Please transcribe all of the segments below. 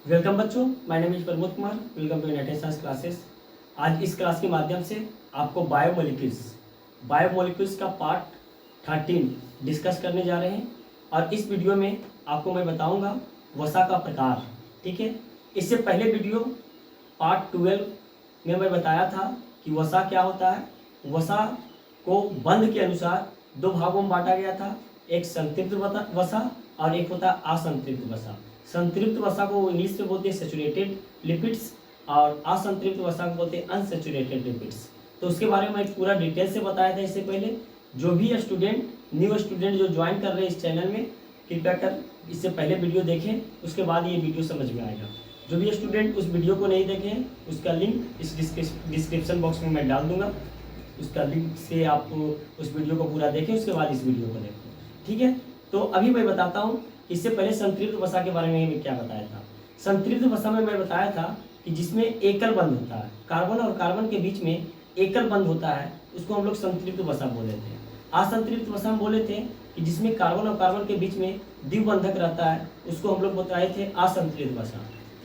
Welcome बच्चों, my name is Pramod Kumar. Welcome to United Science Classes. आज इस क्लास के माध्यम से आपको बायोमोलिक्यूल्स का पार्ट 13 डिस्कस करने जा रहे हैं। और इस वीडियो में आपको मैं बताऊंगा वसा का प्रकार। ठीक है, इससे पहले वीडियो पार्ट 12 में मैं बताया था कि वसा क्या होता है। वसा को बंध के अनुसार दो भागों में बांटा गया था, एक संतृप्त वसा और एक होता है असंतृप्त वसा। संतृप्त वसा को इंग्लिश में बोलते हैं सैचुरेटेड लिपिड्स और असंतृप्त वसा को बोलते हैं अनसैचुरेटेड लिपिड्स। तो उसके बारे में पूरा डिटेल से बताया था इससे पहले। जो भी न्यू स्टूडेंट जो ज्वाइन कर रहे हैं इस चैनल में, कृपया कर इससे पहले वीडियो देखें, उसके बाद ये वीडियो समझ में आएगा। जो भी स्टूडेंट उस वीडियो को नहीं देखे उसका लिंक इस डिस्क्रिप्शन बॉक्स में मैं डाल दूंगा। उसका लिंक से आप उस वीडियो को पूरा देखें, उसके बाद इस वीडियो को देखें। ठीक है, तो अभी मैं बताता हूँ। इससे पहले संतृप्त वसा के बारे में मैं क्या बताया था। संतृप्त वसा में मैं बताया था कि जिसमें एकल बंध होता है, कार्बन और कार्बन के बीच में एकल बंध होता है, उसको हम लोग संतृप्त वसा बोले थे। असंतृप्त वसा हम बोले थे कि जिसमें कार्बन और कार्बन के बीच में द्विबंधक रहता है, उसको हम लोग बताए थे असंतृप्त वसा।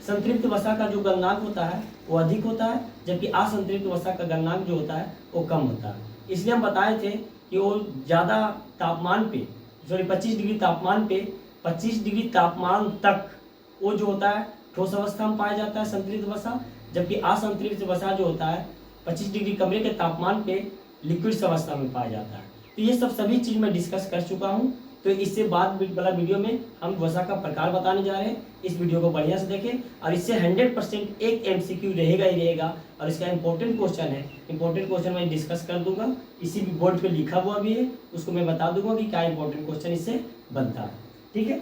संतृप्त वसा का जो गलनांक होता है वो अधिक होता है, जबकि असंतृप्त वसा का गलनांक जो होता है वो कम होता है। इसलिए हम बताए थे कि वो ज़्यादा तापमान पे 25 डिग्री तापमान पे 25 डिग्री तापमान तक वो जो होता है ठोस अवस्था में पाया जाता है संतृप्त वसा, जबकि असंतृप्त वसा जो होता है 25 डिग्री कमरे के तापमान पे लिक्विड अवस्था में पाया जाता है। तो ये सभी चीज़ मैं डिस्कस कर चुका हूँ। तो इससे बाद वाला वीडियो में हम वसा का प्रकार बताने जा रहे हैं। इस वीडियो को बढ़िया से देखें और इससे 100% एक MCQ रहेगा ही रहेगा। और इसका इंपॉर्टेंट क्वेश्चन है, इंपॉर्टेंट क्वेश्चन मैं डिस्कस कर दूंगा। इसी भी बोर्ड पे लिखा हुआ भी है, उसको मैं बता दूंगा कि क्या इंपॉर्टेंट क्वेश्चन इससे बनता है। ठीक है,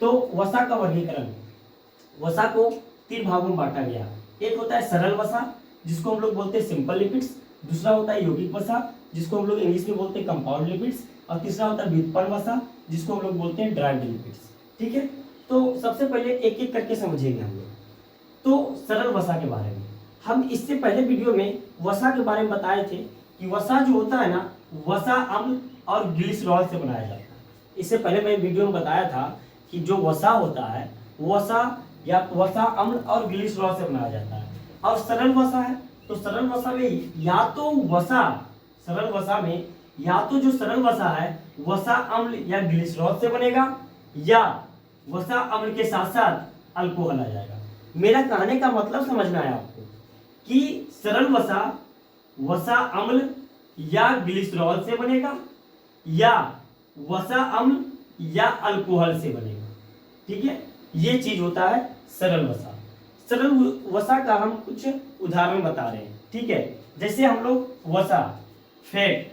तो वसा का वर्गीकरण, वसा को 3 भागों में बांटा गया। एक होता है सरल वसा जिसको हम लोग बोलते हैं सिंपल लिपिड्स, दूसरा होता है यौगिक वसा जिसको हम लोग इंग्लिश में बोलते हैं कंपाउंड लिपिड्स, और तीसरा होता है व्युत्पन्न वसा जिसको हम लोग बोलते हैं ड्राइव्ड लिपिड्स। ठीक है, तो सबसे पहले एक एक करके समझेंगे हम लोग। तो सरल वसा के बारे में हम इससे पहले वीडियो में वसा के बारे में बताए थे कि वसा जो होता है ना, वसा अम्ल और ग्लिसरॉल से बनाया जाता है। इससे पहले मैं वीडियो में बताया था कि जो वसा होता है वसा अम्ल और ग्लिसरॉल से बनाया जाता है। और सरल वसा है तो सरल वसा में या तो जो सरल वसा है वसा अम्ल या ग्लिसरॉल से बनेगा, या वसा अम्ल के साथ साथ अल्कोहल आ जाएगा। मेरा कहने का मतलब समझ में आया आपको कि सरल वसा अम्ल या ग्लिसरॉल से बनेगा, या वसा अम्ल या अल्कोहल से बनेगा। ठीक है, ये चीज होता है सरल वसा। सरल वसा का हम कुछ उदाहरण बता रहे हैं। ठीक है, जैसे हम लोग वसा फैट,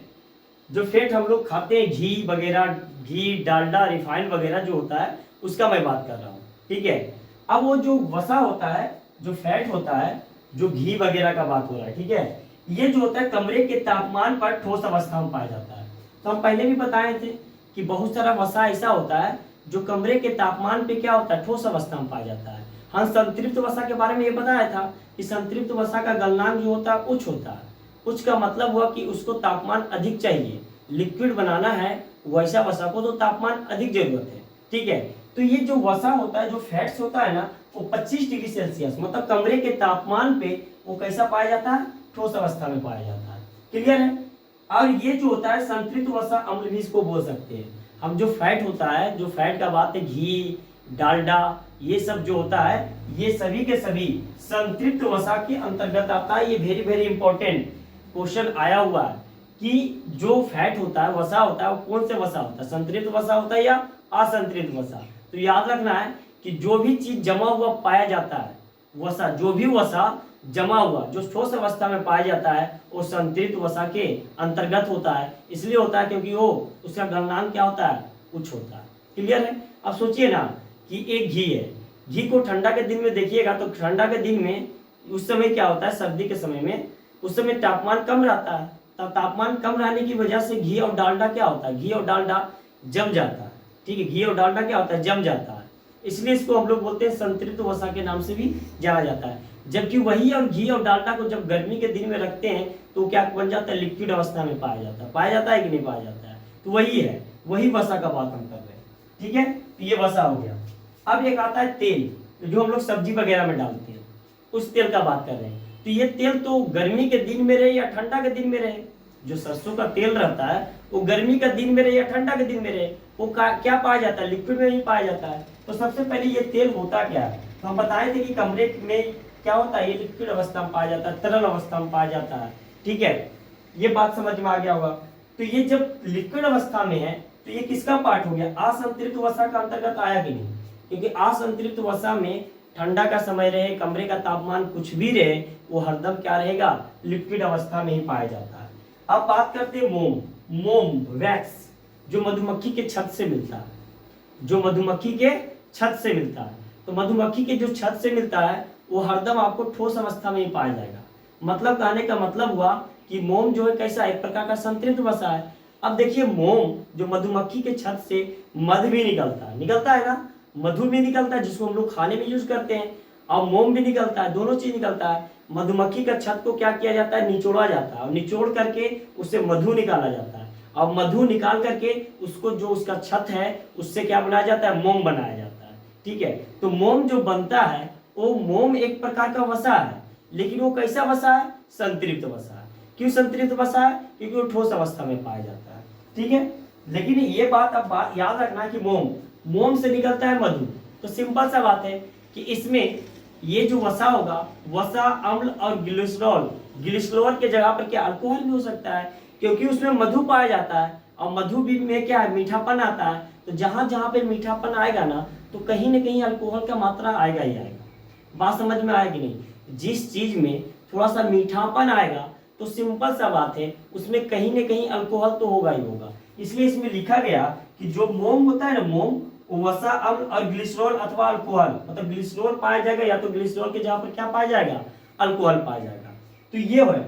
जो फैट हम लोग खाते हैं, घी वगैरह, घी डालडा रिफाइंड वगैरह जो होता है उसका मैं बात कर रहा हूँ। ठीक है, अब वो जो वसा होता है, जो फैट होता है, जो घी वगैरह का बात हो रहा है, ठीक है, ये जो होता है कमरे के तापमान पर ठोस अवस्था में पाया जाता है। तो हम पहले भी बताए थे कि बहुत सारा वसा ऐसा होता है जो कमरे के तापमान पे क्या होता है, ठोस अवस्था में पाया जाता है। हम संतृप्त वसा के बारे में ये बताया था कि संतृप्त वसा का गलनांक जो होता है उच्च होता है। उच्च का मतलब हुआ कि उसको तापमान अधिक चाहिए, लिक्विड बनाना है वैसा वसा को तो तापमान अधिक जरूरत है। ठीक है, तो ये जो वसा होता है, जो फैट्स होता है ना, वो 25 डिग्री सेल्सियस मतलब कमरे के तापमान पे वो कैसा पाया जाता है, ठोस अवस्था में पाया जाता है। क्लियर है। और ये जो होता है संतृप्त वसा अम्ल भी इसको बोल सकते हैं हम। जो फैट होता है, जो फैट का बात है, घी डालडा ये सब जो होता है, ये सभी के सभी संतृप्त वसा के अंतर्गत आता है। ये वेरी वेरी इंपॉर्टेंट क्वेश्चन आया हुआ है कि जो फैट होता है, वसा होता है, वो कौन से वसा होता है, संतृप्त वसा होता है या असंतृप्त वसा। तो याद रखना है कि जो भी चीज जमा हुआ पाया जाता है, वसा, जो भी वसा जमा हुआ जो ठोस अवस्था में पाया जाता है वो संतृप्त वसा के अंतर्गत होता है। इसलिए होता है क्योंकि वो उसका गलनांक क्या होता है, उच्च होता है। क्लियर है। अब सोचिए ना कि एक घी है, घी को ठंडा के दिन में देखिएगा तो ठंडा के दिन में उस समय क्या होता है, सर्दी के समय में उस समय तापमान कम रहता है। तब तापमान कम रहने की वजह से घी और डालडा क्या होता है, घी और डालडा जम जाता है। ठीक है, घी और डालडा क्या होता है, जम जाता है। इसलिए इसको हम लोग बोलते हैं संतृप्त वसा के नाम से भी जाना जाता है। जबकि वही और घी और डालडा को जब गर्मी के दिन में रखते हैं तो क्या बन जाता है, लिक्विड अवस्था में पाया जाता है। पाया जाता है कि नहीं पाया जाता है, तो वही है, वही वसा का बात हम कर रहे हैं। ठीक है, तो ये वसा हो गया। अब एक आता है तेल। जो हम लोग सब्जी वगैरह में डालते हैं, उस तेल का बात कर रहे हैं। तो ये तेल तो गर्मी के दिन में रहे या ठंडा के दिन में रहे, जो सरसों का तेल रहता है वो गर्मी का दिन में रहे या ठंडा के दिन में रहे, वो क्या पाया जाता है, लिक्विड में ही पाया जाता है। तो सबसे पहले ये तेल होता क्या है, तो हम बताए थे कि कमरे में क्या होता है, ये लिक्विड अवस्था में पाया जाता है, तरल अवस्था में पाया जाता है। ठीक है, ये बात समझ में आ गया होगा। तो ये जब लिक्विड अवस्था में है तो ये किसका पार्ट हो गया, असंतृप्त वसा का अंतर्गत आया कि नहीं, क्योंकि असंतृप्त वसा में ठंडा का समय रहे, कमरे का तापमान कुछ भी रहे, वो हरदम क्या रहेगा, लिक्विड अवस्था में ही पाया जाता है। अब बात करते हैं मोम। मोम वैक्स जो मधुमक्खी के छत से मिलता है, जो मधुमक्खी के छत से मिलता है, तो मधुमक्खी के जो छत से मिलता है वो हरदम आपको ठोस अवस्था में ही पाया जाएगा। मतलब कहने का मतलब हुआ कि मोम जो है कैसा, एक प्रकार का संतृप्त वसा है। अब देखिए मोम जो मधुमक्खी के छत से मध भी निकलता है ना, मधु भी निकलता है जिसको हम लोग खाने में यूज करते हैं, और मोम भी निकलता है, दोनों चीज निकलता है। मधुमक्खी का छत को क्या किया जाता है, निचोड़ा जाता है, और निचोड़ करके उससे मधु निकाला जाता है, और मधु निकाल करके उसको जो उसका छत है उससे क्या बनाया जाता है, मोम बनाया जाता है। ठीक है, तो मोम जो बनता है वो मोम एक प्रकार का वसा है, लेकिन वो कैसा वसा है, संतृप्त वसा है। क्यों संतृप्त वसा है, क्योंकि वो ठोस अवस्था में पाया जाता है। ठीक है, लेकिन ये बात अब याद रखना कि मोम से निकलता है मधु, तो सिंपल सा बात है कि इसमें ये जो वसा होगा, वसा अम्ल और ग्लिसरॉल के जगह पर क्या अल्कोहल भी हो सकता है, क्योंकि उसमें मधु पाया जाता है, और मधु भी में क्या है, मीठापन आता है। तो जहां जहां पे मीठापन आएगा ना, तो कहीं ना कहीं अल्कोहल का मात्रा आएगा ही आएगा। बात समझ में आएगी नहीं, जिस चीज में थोड़ा सा मीठापन आएगा तो सिंपल सा बात है उसमें कहीं ना कहीं अल्कोहल तो होगा ही होगा। इसलिए इसमें लिखा गया कि जो मोम होता है ना, मोम वसा अम्ल और ग्लिसरॉल अथवा अल्कोहल, मतलब ग्लिसरॉल पाया जाएगा या तो ग्लिसरॉल के जगह पर क्या पाया जाएगा, अल्कोहल पाया जाएगा। तो ये है।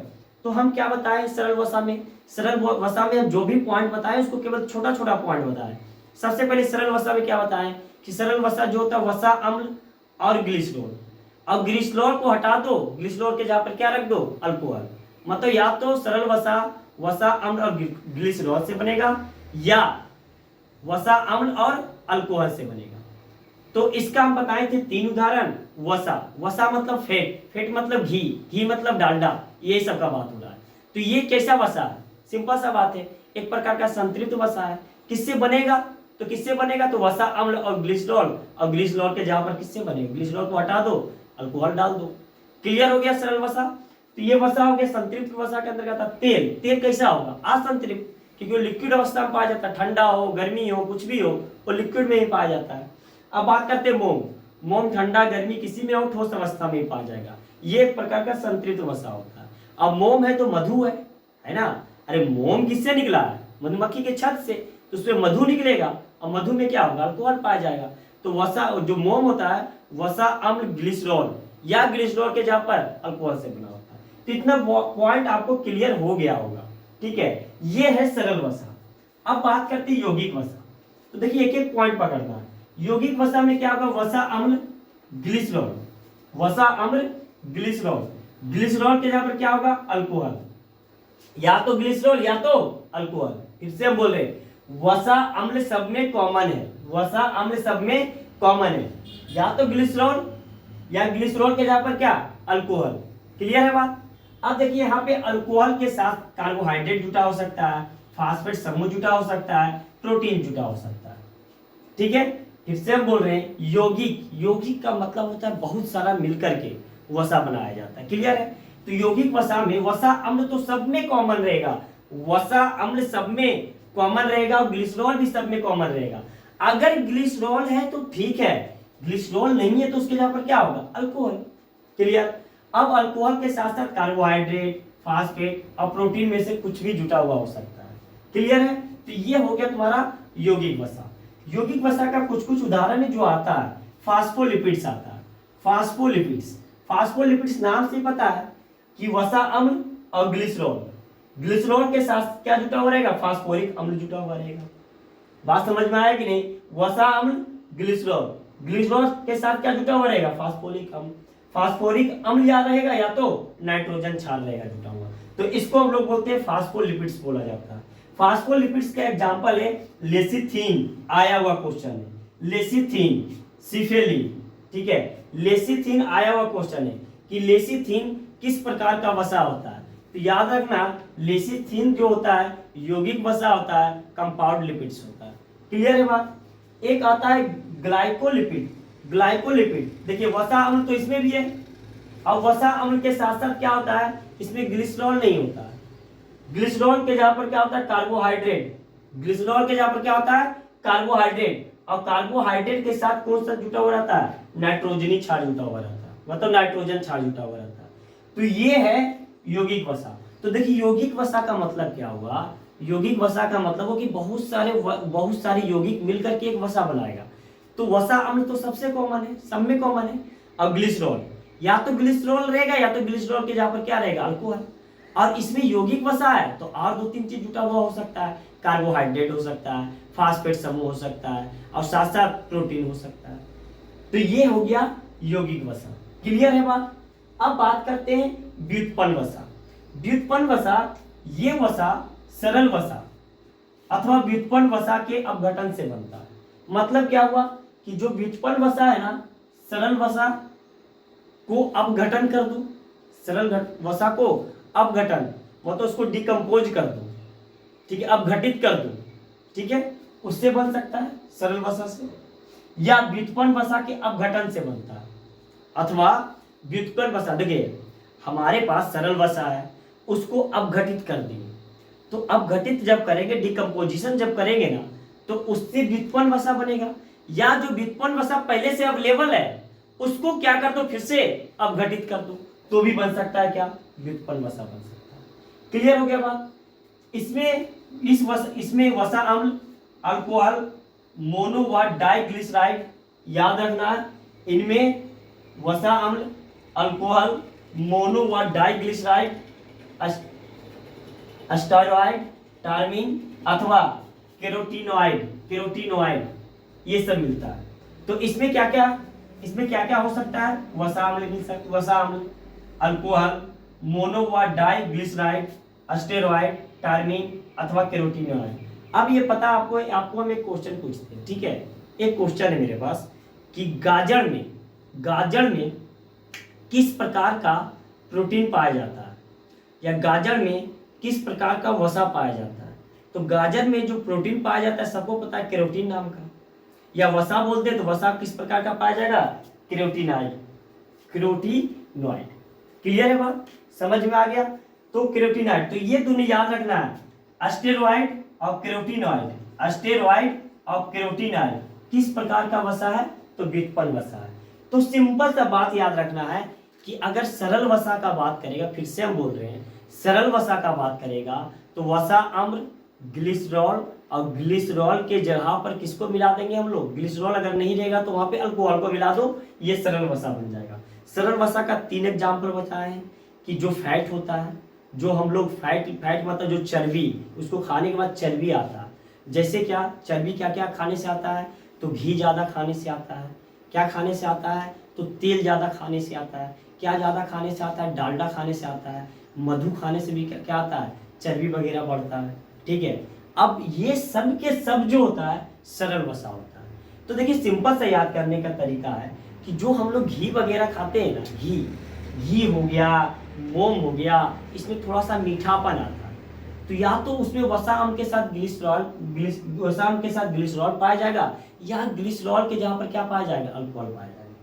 तो हम क्या बताएं सरल वसा में, सरल वसा में हम जो भी पॉइंट बताएं उसको केवल छोटा छोटा पॉइंट बताएं। सबसे पहले सरल वसा में क्या बताएं कि सरल वसा जो होता है वसा अम्ल और ग्लिसरॉल, अब ग्लिसरॉल को हटा दो, ग्लिसरॉल के जगह पर क्या रख दो, अल्कोहल। मतलब या तो सरल वसा वसा अम्ल और ग्लिसरॉल से बनेगा, या वसा अम्ल और अल्कोहल से बनेगा। तो इसका हम बताए थे 3 उदाहरण। वसा मतलब फैट मतलब घी मतलब डालडा, ये सब का बात हो रहा है। तो ये कैसा वसा है, सिंपल सा बात है, एक प्रकार का संतृप्त वसा है। किससे बनेगा, तो वसा अम्ल और ग्लिसरॉल के जगह पर किससे बनेगा, ग्लिसरॉल को हटा दो, अल्कोहल डाल दो। क्लियर हो गया सरल वसा। तो ये वसा हो गया संतृप्त वसा के अंतर्गत। तेल कैसा होगा, असंतृप्त, क्योंकि लिक्विड अवस्था में पाया जाता है, ठंडा हो गर्मी हो कुछ भी हो वो लिक्विड में ही पाया जाता है। अब बात करते हैं मोम ठंडा गर्मी किसी में हो, ठोस अवस्था में ही पाया जाएगा, ये एक प्रकार का संतृप्त वसा होता है। अब मोम है तो मधु है ना, अरे मोम किससे निकला है, मधुमक्खी के छत से, तो उसमें मधु निकलेगा, और मधु में क्या होगा, अल्कोहल पाया जाएगा। तो वसा जो मोम होता है वसा अम्ल ग्लिसरॉल या ग्लिसरॉल के जगह पर अल्कोहल से बना होता है। तो इतना पॉइंट आपको क्लियर हो गया होगा। ठीक है, ये है सरल वसा। अब बात करते हैं यौगिक वसा। तो देखिए एक एक पॉइंट पकड़ना है। यौगिक वसा में क्या होगा, वसा अम्ल ग्लिसरॉल, वसा अम्ल ग्लिसरॉल के जगह पर क्या होगा, अल्कोहल, या तो ग्लिसरॉल या तो अल्कोहल। फिर से हम बोल रहे वसा अम्ल सब में कॉमन है, वसा अम्ल सब में कॉमन है, या तो ग्लिसरॉल या ग्लिसरॉल के जगह पर क्या, अल्कोहल। क्लियर है बात। अब देखिए यहाँ पे अल्कोहल के साथ कार्बोहाइड्रेट जुटा हो सकता है, फास्फेट समूह जुटा हो सकता है, प्रोटीन जुटा हो सकता है। ठीक है, फिर से हम बोल रहे हैं यौगिक का मतलब होता है बहुत सारा मिलकर के वसा बनाया जाता है। क्लियर है। तो यौगिक वसा में वसा अम्ल तो सब में कॉमन रहेगा, वसा अम्ल सब में कॉमन रहेगा, और ग्लिसरॉल भी सब में कॉमन रहेगा। अगर ग्लिसरॉल है तो ठीक है, ग्लिसरॉल नहीं है तो उसके जगह पर क्या होगा, अल्कोहल। क्लियर। अब अल्कोहल के साथ साथ कार्बोहाइड्रेट, फास्फेट और प्रोटीन में से कुछ भी जुटा हुआ हो सकता है। क्लियर है। तो ये हो गया तुम्हारा यौगिक वसा। यौगिक वसा का कुछ कुछ उदाहरण जो आता है, फास्फोलिपिड्स आता है। फास्फोलिपिड्स नाम से पता है कि वसा अम्ल और ग्लिसरॉल के साथ क्या जुटा हुआ रहेगा, फास्फोरिक अम्ल जुटा हुआ रहेगा। बात समझ में आया कि नहीं, वसा अम्ल ग्लिसरॉल के साथ क्या जुटा हुआ रहेगा, फास्फोरिक अम्ल या रहेगा, या तो नाइट्रोजन क्षार रहेगा जुटा हुआ। तो इसको हम लोग बोलते हैं फास्फोलिपिड्स बोला जाता है। फास्फोलिपिड्स का एग्जांपल है लेसिथीन, आया हुआ क्वेश्चन है, लेसिथीन, सिफेलिन। ठीक है, लेसिथिन आया हुआ क्वेश्चन है कि लेसिथिन किस प्रकार का वसा होता है। तो याद रखना लेसिथिन जो होता है यौगिक वसा होता है, कंपाउंड लिपिड्स होता है। क्लियर है बात। एक आता है ग्लाइकोलिपिड। ग्लाइकोलिपिड देखिए वसा अम्ल तो इसमें भी है, और वसा अम्ल के साथ साथ क्या होता है इसमें ग्लिसरॉल नहीं होता है। ग्लिसरॉल के जगह पर क्या होता है कार्बोहाइड्रेट। ग्लिसरॉल के जगह पर क्या होता है कार्बोहाइड्रेट, और कार्बोहाइड्रेट के साथ कौन सा जुटा हुआ रहता है नाइट्रोजनी क्षार जुटा हुआ रहता है, मतलब नाइट्रोजन क्षार जुटा हुआ रहता है। तो ये है यौगिक वसा। तो देखिए यौगिक वसा का मतलब क्या हुआ, यौगिक वसा का मतलब हो कि बहुत सारे यौगिक मिलकर के एक वसा बनाएगा। तो वसा अम्ल तो सबसे कॉमन है, सब में कॉमन है। और ग्लिसरॉल या तो ग्लिसरॉल रहेगा या तो ग्लिसरॉल के जगह पर क्या रहेगा अल्कोहल। और इसमें यौगिक वसा है तो और 2-3 चीज जुटा हुआ हो सकता है, कार्बोहाइड्रेट हो सकता है, फास्फेट समूह हो सकता है, और साथ साथ प्रोटीन हो सकता है। तो ये हो गया यौगिक वसा। क्लियर है बात। अब बात करते हैं व्युत्पन्न वसा। व्युत्पन्न वसा ये वसा सरल वसा अथवा व्युत्पन्न वसा के अपघटन से बनता है। मतलब क्या हुआ कि जो व्युत्पन्न वसा है ना, सरल वसा को अपघटन कर दूं, सरल वसा को अपघटन मतलब उसको डिकम्पोज कर दूं, ठीक है, अपघटित कर दूं, ठीक है, उससे बन सकता है सरल वसा से, या व्युत्पन्न वसा के अपघटन से बनता है। अथवा व्युत्पन्न वसा देखिए हमारे पास सरल वसा है उसको अपघटित कर दिए, तो अपघटित जब करेंगे डिकम्पोजिशन जब करेंगे ना तो उससे व्युत्पन्न वसा बनेगा। या जो व्युत्पन्न वसा पहले से अवेलेबल है उसको क्या कर दो फिर से अपघटित कर दो, तो भी बन सकता है क्या व्युत्पन्न वसा बन सकता है। क्लियर हो गया बात। इसमें वसा अम्ल अल्कोहल मोनो व डाइग्लिसराइड याद रखना है। इनमें वसा अम्ल अल्कोहल मोनो व डाइग्लिसराइड स्टेरॉइड टार्मिन अथवा केरोटिनॉइड ये सब मिलता है। तो इसमें क्या क्या हो सकता है वसा अम्ल मिल सकता, वसा अम्ल अल्कोहल मोनो व डाइग्लिसराइड स्टेरॉइड टार्मिन अथवा केरोटिनॉइड। अब ये पता आपको हम एक क्वेश्चन पूछते हैं, ठीक है। एक क्वेश्चन है मेरे पास कि गाजर में किस प्रकार का प्रोटीन पाया जाता है, या गाजर में किस प्रकार का वसा पाया जाता है। तो गाजर में जो प्रोटीन पाया जाता है सबको पता है केरोटिन नाम का, या वसा बोलते हैं तो वसा किस प्रकार का पाया जाएगा केरोटिनॉइड। क्लियर है बात, समझ में आ गया। तो केरोटिनॉइड, तो ये दोनों याद रखना है स्टेरॉइड और केरोटिनॉइड। स्टेरॉइड और केरोटिनॉइड किस प्रकार का वसा है तो व्युत्पन्न वसा है। तो सिंपल सा बात याद रखना है कि अगर सरल वसा का बात करेगा, फिर से हम बोल रहे हैं सरल वसा का बात करेगा तो वसा अम्ल ग्लिसरॉल, और ग्लिसरॉल के जगह पर किसको मिला देंगे हम लोग, ग्लिसरॉल अगर नहीं रहेगा तो वहां पे अल्कोहल को मिला दो, ये सरल वसा बन जाएगा। सरल वसा का 3 एग्जाम्पल बताए हैं कि जो फैट होता है, जो हम लोग फैट मतलब जो चर्बी, उसको खाने के बाद चर्बी आता है। जैसे क्या चर्बी क्या क्या खाने से आता है, तो घी ज़्यादा खाने से आता है, क्या खाने से आता है तो तेल ज़्यादा खाने से आता है, क्या ज़्यादा खाने से आता है डालडा खाने से आता है, मधु खाने से भी क्या आता है चर्बी वगैरह बढ़ता है, ठीक है। अब ये सब के सब जो होता है सरल वसा होता है। तो देखिए सिंपल सा याद करने का तरीका है कि जो हम लोग घी वगैरह खाते हैं ना, घी हो गया, मोम हो गया, इसमें थोड़ा सा मीठापन आता है, तो या तो उसमें वसा अम्ल के साथ ग्लिसरॉल पाया जाएगा, या ग्लिसरॉल के जगह पर क्या पाया जाएगा अल्कोहल पाया जाएगा।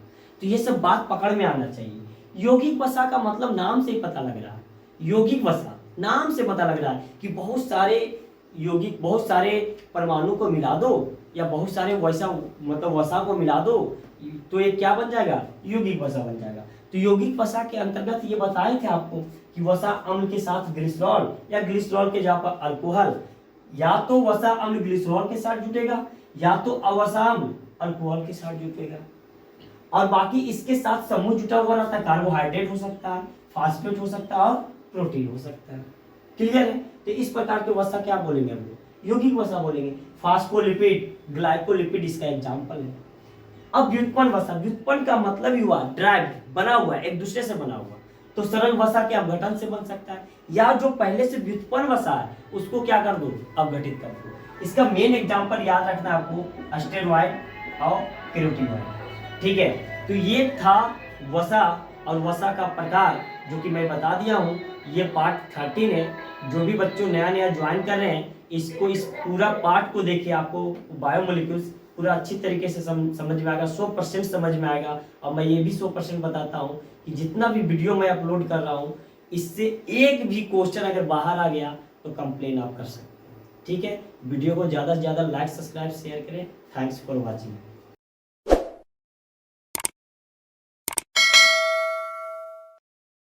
तो ये सब बात पकड़ में आना चाहिए। यौगिक वसा का मतलब नाम से ही पता लग रहा है, यौगिक वसा नाम से पता लग रहा है कि बहुत सारे परमाणु को मिला दो, या बहुत सारे वसा को मिला दो, तो ये क्या बन जाएगा यौगिक वसा बन जाएगा। तो यौगिक वसा के अंतर्गत ये बताए थे आपको कि वसा अम्ल के साथ ग्लिसरॉल, या ग्लिसरॉल के जगह पर अल्कोहल, या तो वसा अम्ल ग्लिसरॉल के साथ जुटेगा, या तो अवसा अम्ल अल्कोहल के साथ जुटेगा, और बाकी इसके साथ समूह जुटा हुआ रहता है, कार्बोहाइड्रेट हो सकता है, फास्फेट हो सकता है और प्रोटीन हो सकता है। क्लियर है। तो इस प्रकार के वसा क्या बोलेंगे हम लोग यौगिक वसा बोलेंगे। फास्फोलिपिड ग्लाइकोलिपिड इसका एग्जाम्पल है। अब व्युत्पन्न वसा, व्युत्पन्न का मतलब ही हुआ ड्राइव्ड, बना हुआ, एक दूसरे से बना हुआ। तो सरल वसा के अपघटन से बन सकता है, या जो पहले से व्युत्पन्न वसा है उसको क्या कर दो अपघटित कर दो। इसका मेन एग्जाम्पल याद रखना है आपको स्टेरॉइड और केरोटिनॉइड, ठीक है। तो ये था वसा और वसा का प्रकार जो कि मैं बता दिया हूँ। ये पार्ट 13 है। जो भी बच्चों नया नया ज्वाइन कर रहे हैं, इसको इस पूरा पार्ट को देखिए, आपको बायोमोलिक्यूल्स पूरा अच्छी तरीके से समझ में आएगा, 100% समझ में आएगा। और मैं ये भी 100% बताता हूँ कि जितना भी वीडियो मैं अपलोड कर रहा हूँ, इससे एक भी क्वेश्चन अगर बाहर आ गया तो कंप्लेन आप कर सकते हैं। ठीक है, वीडियो को ज़्यादा से ज़्यादा लाइक, सब्सक्राइब, शेयर करें। Thanks for watching.